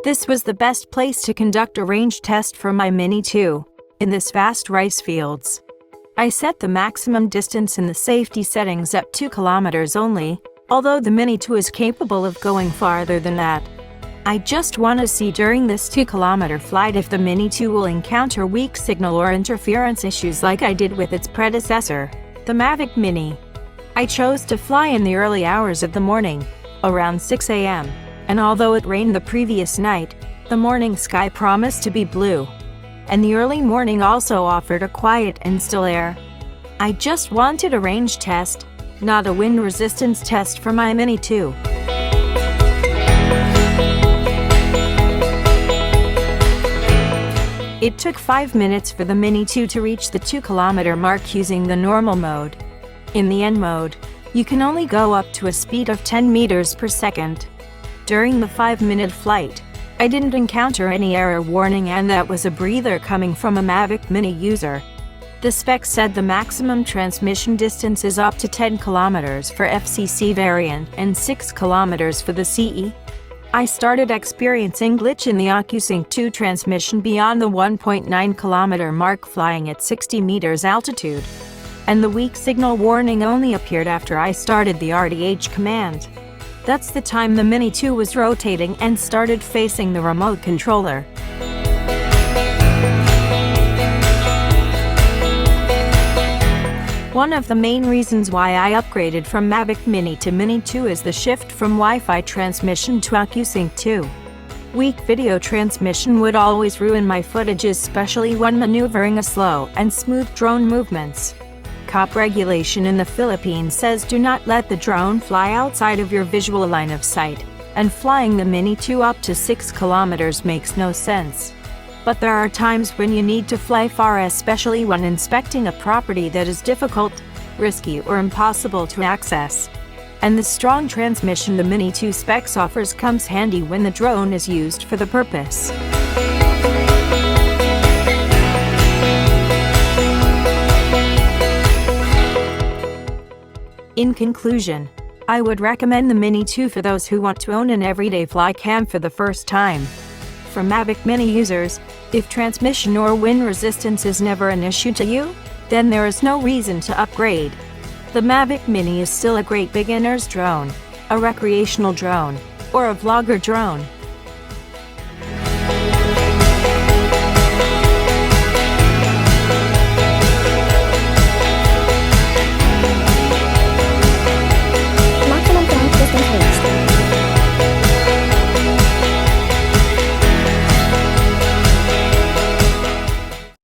This was the best place to conduct a range test for my Mini 2, in this vast rice fields. I set the maximum distance in the safety settings at 2 kilometers only, although the Mini 2 is capable of going farther than that. I just want to see during this 2-kilometer flight if the Mini 2 will encounter weak signal or interference issues like I did with its predecessor, the Mavic Mini. I chose to fly in the early hours of the morning, around 6 a.m., and although it rained the previous night, the morning sky promised to be blue. And the early morning also offered a quiet and still air. I just wanted a range test, not a wind resistance test for my Mini 2. It took 5 minutes for the Mini 2 to reach the 2-kilometer mark using the normal mode. In the N mode, you can only go up to a speed of 10 meters per second. During the 5-minute flight, I didn't encounter any error warning, and that was a breather coming from a Mavic Mini user. The specs said the maximum transmission distance is up to 10 kilometers for FCC variant and 6 kilometers for the CE. I started experiencing glitch in the OcuSync 2 transmission beyond the 1.9 kilometer mark flying at 60 meters altitude. And the weak signal warning only appeared after I started the RTH command. That's the time the Mini 2 was rotating and started facing the remote controller. One of the main reasons why I upgraded from Mavic Mini to Mini 2 is the shift from Wi-Fi transmission to OcuSync 2. Weak video transmission would always ruin my footage, especially when maneuvering a slow and smooth drone movements. COP regulation in the Philippines says do not let the drone fly outside of your visual line of sight, and flying the Mini 2 up to 6 kilometers makes no sense. But there are times when you need to fly far, especially when inspecting a property that is difficult, risky, or impossible to access. And the strong transmission the Mini 2 specs offers comes handy when the drone is used for the purpose. In conclusion, I would recommend the Mini 2 for those who want to own an everyday fly cam for the first time. For Mavic Mini users, if transmission or wind resistance is never an issue to you, then there is no reason to upgrade. The Mavic Mini is still a great beginner's drone, a recreational drone, or a vlogger drone.